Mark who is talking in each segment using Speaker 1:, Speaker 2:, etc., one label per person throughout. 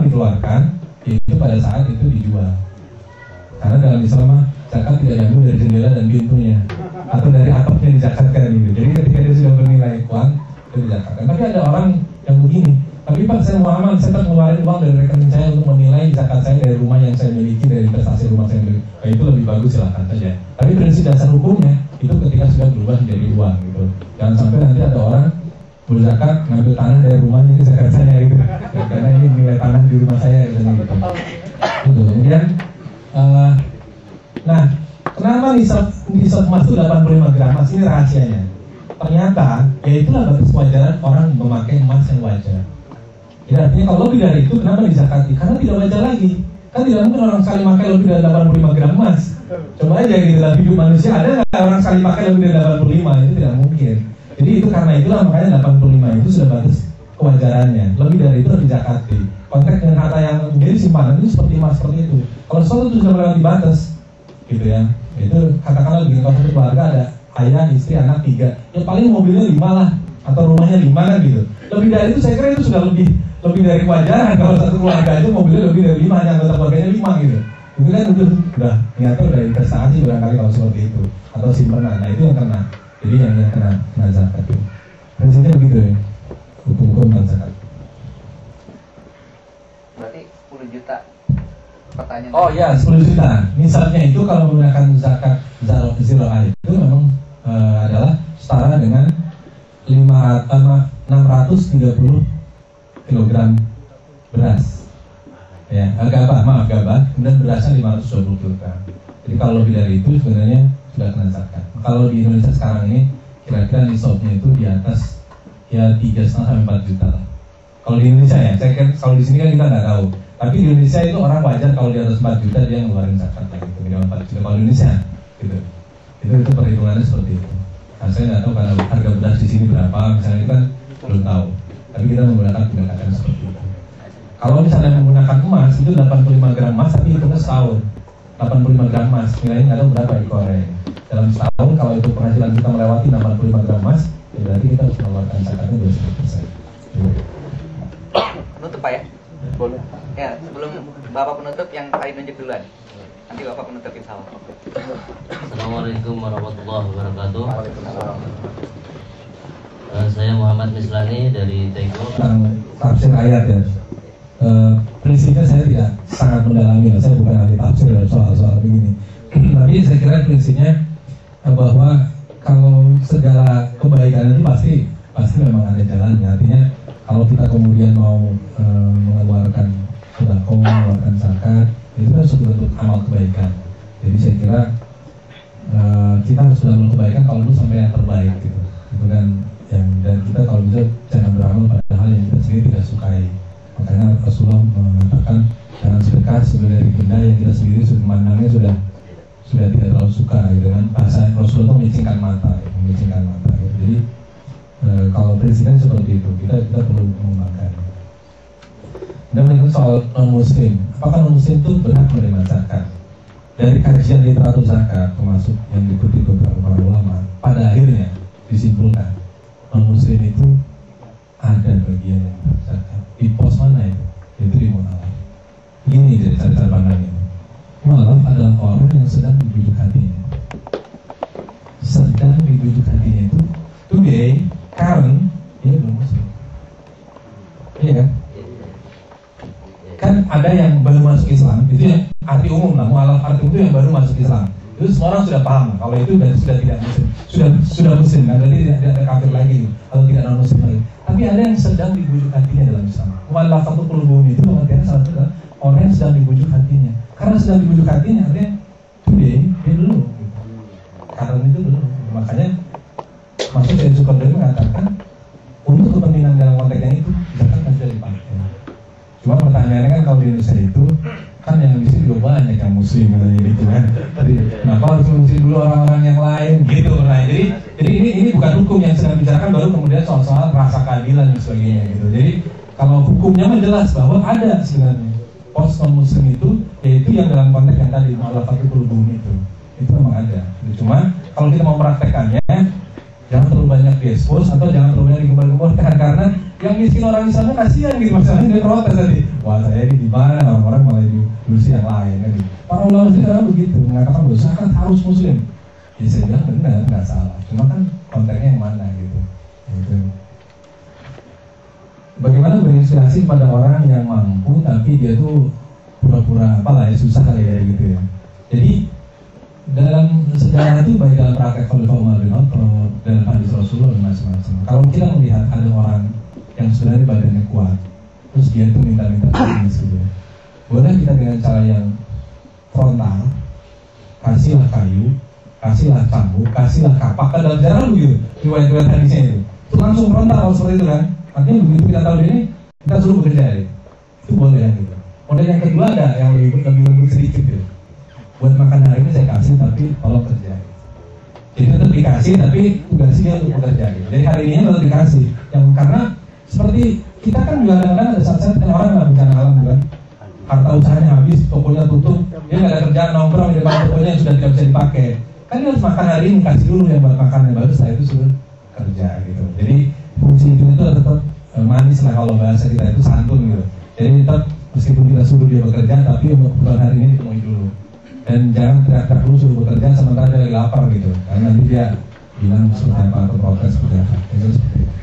Speaker 1: dikeluarkan itu pada saat itu dijual. Karena dalam Islam zakat tidak diambil dari jendela dan pintunya atau dari atapnya dizakatkan gitu. Jadi ketika dia sudah bernilai uang itu dizakatkan. Tapi ada orang yang begini, tapi Pak saya mau aman, saya tetap ngeluarin uang dari rekening saya untuk menilai zakat saya dari rumah yang saya miliki, dari investasi rumah saya miliki. Nah, itu lebih bagus, silahkan saja. Tapi prinsip dasar hukumnya itu ketika sudah berubah menjadi uang gitu. Jangan sampai nanti ada orang berzakat ngambil tanah dari rumahnya, ini zakat saya gitu. Karena ini nilai tanah di rumah saya gitu. Kemudian nah, kenapa nisab emas itu 85 gram emas? Ini rahasianya. Ternyata, ya itulah batas kewajaran orang memakai emas yang wajar. Ya, artinya kalau lebih dari itu, kenapa dizakati? Karena tidak wajar lagi. Kan tidak mungkin orang sekali pakai lebih dari 85 gram emas. Coba aja gitu, dalam hidup manusia ada nggak orang sekali pakai lebih dari 85? Itu tidak mungkin. Jadi itu karena itulah makanya 85 itu sudah batas kewajarannya. Lebih dari itu harus dizakati. Konteks dengan kata yang menjadi simpanan itu seperti emas seperti itu. Kalau sesuatu itu sudah melewati batas, gitu ya, itu katakanlah begini, kalau satu keluarga ada ayah, istri, anak 3, ya paling mobilnya 5 lah, atau rumahnya 5 kan gitu. Lebih dari itu saya kira itu sudah lebih dari kewajaran. Kalau satu keluarga itu mobilnya lebih dari 5, hanya anggota keluarganya 5 gitu. Itu kan udah niatnya udah investasi barangkali kalau seperti itu, atau simpanan. Nah itu yang kena. Jadi yang kena zakat itu. Prinsipnya begitu ya, hukum tentang zakat.
Speaker 2: Berarti 10 juta pertanyaan.
Speaker 1: Oh ya, 10 juta. Nisabnya itu kalau menggunakan zakat zero air itu memang adalah setara dengan 630 kg beras. Ya, gabah, kemudian berasnya 520 kg. Jadi kalau lebih dari itu sebenarnya sudah kena zakat. Kalau di Indonesia sekarang ini kira-kira nisabnya itu di atas ya 3,5 sampai 4 juta lah. Kalau di Indonesia ya, saya kan kalau di sini kan kita nggak tahu. Tapi di Indonesia itu orang wajar kalau di atas 4 juta dia ngeluarin zakat lagi gitu, minimal 4 juta kalau di Indonesia gitu. Itu perhitungannya seperti itu. Nah, saya nggak tahu karena harga beras di sini berapa, misalnya itu kan belum tahu. Tapi kita menggunakan pendekatan seperti itu. Kalau misalnya menggunakan emas itu 85 gram emas, tapi hitungnya setahun. 85 gram emas, nilainya nggak tahu berapa di Korea. Dalam setahun kalau itu penghasilan kita melewati 85 gram emas, ya berarti kita harus mengeluarkan zakatnya 20%.
Speaker 2: Penutup Pak ya? Boleh. Ya, sebelum Bapak penutup yang tadi nunjuk duluan. Nanti Bapak penutup insya Allah.
Speaker 3: Assalamualaikum warahmatullahi wabarakatuh. Saya Muhammad Mislani dari Tego.
Speaker 1: Tafsir ayat ya. Prinsipnya saya tidak sangat mendalami, saya bukan ahli tafsir dalam soal-soal begini. Tapi saya kira prinsipnya bahwa kalau segala kebaikan itu pasti memang ada jalannya. Artinya kalau kita kemudian mau mengeluarkan sedekah, mengeluarkan zakat, itu kan suatu bentuk amal kebaikan. Jadi saya kira kita harus melakukan kebaikan kalau itu sampai yang terbaik gitu. Itu kan dan kita kalau bisa jangan beramal pada hal yang kita sendiri tidak sukai. Makanya Rasulullah mengatakan jangan sedekah sebenarnya dari benda yang kita sendiri memandangnya sudah tidak terlalu suka gitu kan. Bahasa Rasulullah itu memicingkan mata gitu. Jadi kalau prinsipnya seperti itu, kita perlu mengembangkan. Dan mengenai soal non-muslim, apakah non-muslim itu berhak menerima zakat? Dari kajian literatur zakat, termasuk yang diikuti beberapa para ulama, pada akhirnya disimpulkan non-muslim itu ada bagian yang berzakat. Di pos mana itu? Itu di mu'alaf. Ini dari cara pandangnya. Mu'alaf adalah orang yang sedang dibujuk hatinya. Sedang dibujuk hatinya itu today, current, dia belum muslim. Iya kan? Kan ada yang baru masuk Islam, itu yang arti umum lah, mu'alaf arti itu yang baru masuk Islam. Itu semua orang sudah paham, kalau itu berarti sudah tidak muslim, sudah muslim, kan? Berarti tidak kafir lagi, atau tidak non muslim lagi. Tapi ada yang sedang dibujuk hatinya dalam Islam. Mu'allafatu qulubuhum itu pengertiannya salah satu adalah orang yang sedang dibujuk hatinya. Karena sedang dibujuk hatinya, artinya today dia belum. Karena itu belum. Makanya maksud dari Zuckerberg mengatakan untuk kepentingan dalam konteksnya itu zakat kan sudah dipakai. Cuma pertanyaannya kan kalau di Indonesia itu kan yang di sini juga banyak yang muslim katanya gitu kan. Tadi kenapa harus mengusir dulu orang-orang yang lain gitu. Nah jadi ini bukan hukum yang sedang dibicarakan, baru kemudian soal rasa keadilan dan sebagainya gitu. Jadi kalau hukumnya mah jelas bahwa ada sebenarnya pos non muslim itu, yaitu yang dalam konteks yang tadi mu'allafatu qulubuhum itu memang ada. Cuma kalau kita mau mempraktekannya jangan terlalu banyak diekspos atau jangan terlalu banyak digembar-gemborkan, karena yang miskin orang Islamnya kasihan gitu, masalahnya dia protes tadi, wah saya ini di mana, orang-orang malah diurusi yang lain kan. Para ulama sekarang begitu mengatakan bahwa zakat harus muslim. Ya saya bilang benar, nggak salah, cuma kan konteksnya yang mana gitu. Gitu. Bagaimana berinspirasi pada orang yang mampu tapi dia tuh pura-pura apalah ya, susah kali ya gitu ya. Jadi dalam sejarah itu baik dalam praktek Khalifah Umar bin Khattab, dalam hadis Rasulullah dan macam-macam. Kalau kita melihat ada orang yang sebenarnya badannya kuat, terus dia itu minta-minta bisnis gitu, boleh kita dengan cara yang frontal, kasihlah kayu, kasihlah cambuk, kasihlah kapak. Kan dalam sejarah begitu, riwayat-riwayat hadisnya itu langsung frontal kalau seperti itu kan. Artinya begitu kita tahu ini, kita suruh bekerja ya. Itu boleh ya gitu. Model yang kedua ada yang lebih lembut sedikit gitu. Buat makan hari ini saya kasih tapi tolong kerja. Jadi tetap dikasih tapi tugasnya untuk bekerja gitu. Jadi hari ini tetap dikasih. Yang karena seperti kita kan juga kadang-kadang ada saat-saat kan orang nggak bencana alam kan. Harta usahanya habis, tokonya tutup, dia nggak ada kerjaan, nongkrong di depan tokonya yang sudah tidak bisa dipakai. Kan dia harus makan hari ini, kasih dulu yang buat makan yang baru, setelah itu suruh kerja gitu. Jadi fungsi itu tetap manis lah kalau bahasa kita itu santun gitu. Jadi tetap meskipun kita suruh dia bekerja tapi untuk kebutuhan hari ini dipenuhi dulu. Dan jangan teriak-teriak dulu suruh bekerja sementara dia lagi lapar gitu. Karena nanti dia bilang seperti apa atau protes seperti apa. Itu seperti itu.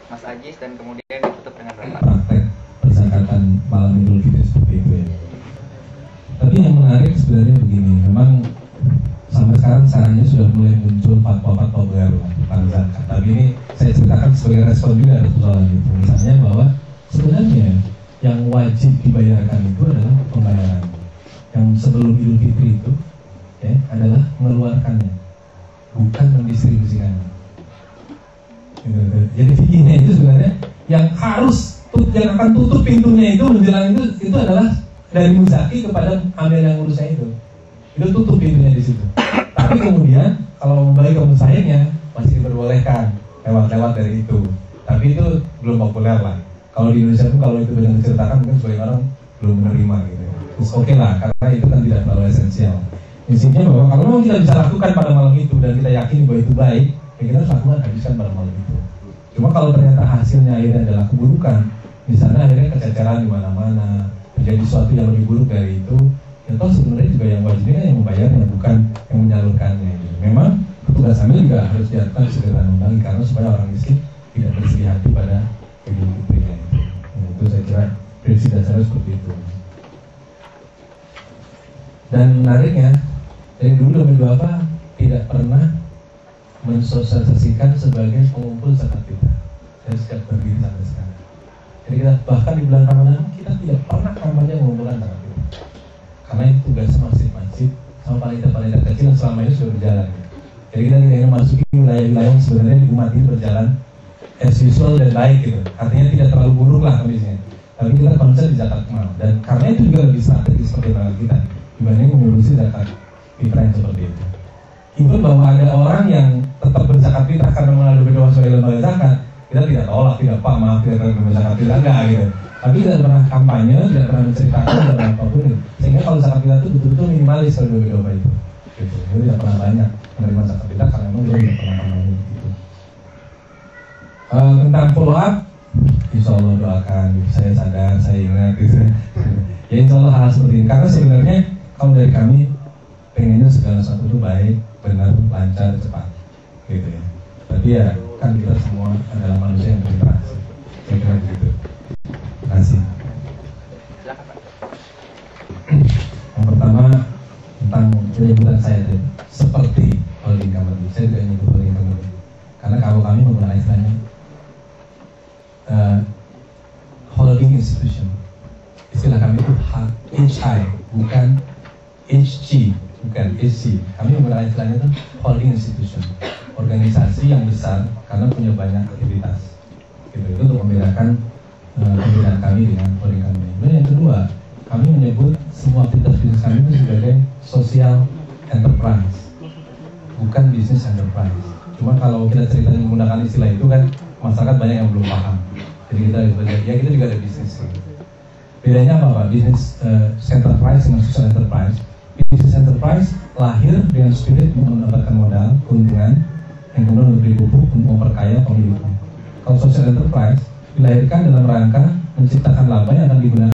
Speaker 2: Mas Ajis dan kemudian ditutup dengan berapa?
Speaker 1: Praktek perzakatan malam Idul Fitri seperti itu ya. Tapi yang menarik sebenarnya begini, memang sampai sekarang sarannya sudah mulai muncul fatwa-fatwa baru tentang zakat. Tapi ini saya ceritakan sebagai respon juga atas persoalan itu. Misalnya bahwa sebenarnya yang wajib dibayarkan itu adalah pembayaran. Yang sebelum Idul Fitri itu ya, adalah mengeluarkannya, bukan mendistribusikannya. Jadi fikihnya itu sebenarnya yang harus yang akan tutup pintunya itu menjelang itu adalah dari muzaki kepada amil yang ngurusnya itu tutup pintunya di situ. Tapi kemudian kalau membagi ke musahirnya masih diperbolehkan lewat dari itu. Tapi itu belum populer lah. Kalau di Indonesia pun kalau itu benar diceritakan mungkin sebagian orang belum menerima gitu. Terus oke lah, karena itu kan tidak terlalu esensial. Intinya bahwa kalau memang kita bisa lakukan pada malam itu dan kita yakin bahwa itu baik, ya kita harus lakukan habiskan pada malam itu. Cuma kalau ternyata hasilnya akhirnya adalah keburukan, misalnya akhirnya kececeran di mana-mana, terjadi sesuatu yang lebih buruk dari itu, ya toh sebenarnya juga yang wajibnya yang membayarnya, bukan yang menyalurkannya. Gitu. Memang petugas amil juga harus dilakukan segera membagi karena supaya orang miskin tidak bersedih hati pada Idul Fitrinya itu. Itu saya kira prinsip dasarnya seperti itu. Dan menariknya, dari dulu Demi Bapak tidak pernah mensosialisasikan sebagai pengumpul zakat fitrah. Saya sejak berdiri sampai sekarang. Jadi kita bahkan di bulan Ramadan kita tidak pernah kampanye mengumpulkan zakat fitrah. Karena itu tugasnya masjid-masjid sama panitia-panitia kecil yang selama ini sudah berjalan. Jadi kita ingin masuki wilayah-wilayah yang sebenarnya di umat ini berjalan as usual dan baik gitu. Artinya tidak terlalu buruk lah kondisinya. Tapi kita konsen di zakat mal. Dan karena itu juga lebih strategis seperti tanggal kita dibanding mengurusi zakat fitrah yang seperti itu. Even bahwa ada orang yang tetap berzakat fitrah karena mengadu berdoa sebagai lembaga zakat, kita tidak tolak, tidak pak maaf tidak pernah berzakat fitrah enggak gitu. Tapi tidak pernah kampanye, tidak pernah menceritakan tidak apapun itu. Sehingga kalau zakat fitrah itu betul-betul minimalis dari doa itu. Gitu. Jadi tidak pernah banyak menerima zakat fitrah karena memang tidak pernah kampanye gitu. Tentang follow up, insya Allah doakan. Saya sadar, saya ingat gitu. Ya insya Allah hal seperti ini. Karena sebenarnya kalau dari kami pengennya segala sesuatu itu baik, benar, lancar, cepat, gitu ya. Tapi ya kan kita semua adalah manusia yang berinteraksi. Saya kira begitu. Terima kasih. Yang pertama tentang penyebutan saya tadi, seperti holding company. Saya tidak menyebut holding company karena kalau kami menggunakan istilahnya holding institution. Istilah kami itu HI, bukan HG, bukan HC. Kami menggunakan istilahnya itu holding institution, organisasi yang besar karena punya banyak aktivitas. Gitu. Itu untuk membedakan perbedaan kami dengan holding company. Dan yang kedua, kami menyebut semua aktivitas bisnis kami itu sebagai social enterprise, bukan business enterprise. Cuma kalau kita cerita menggunakan istilah itu kan masyarakat banyak yang belum paham. Jadi kita juga ada bisnis. Bedanya apa Pak? Bisnis enterprise dengan social enterprise. Bisnis enterprise lahir dengan spirit untuk mendapatkan modal, keuntungan, yang kemudian memberi pupuk untuk memperkaya pemiliknya. atau social enterprise dilahirkan dalam rangka menciptakan laba yang akan digunakan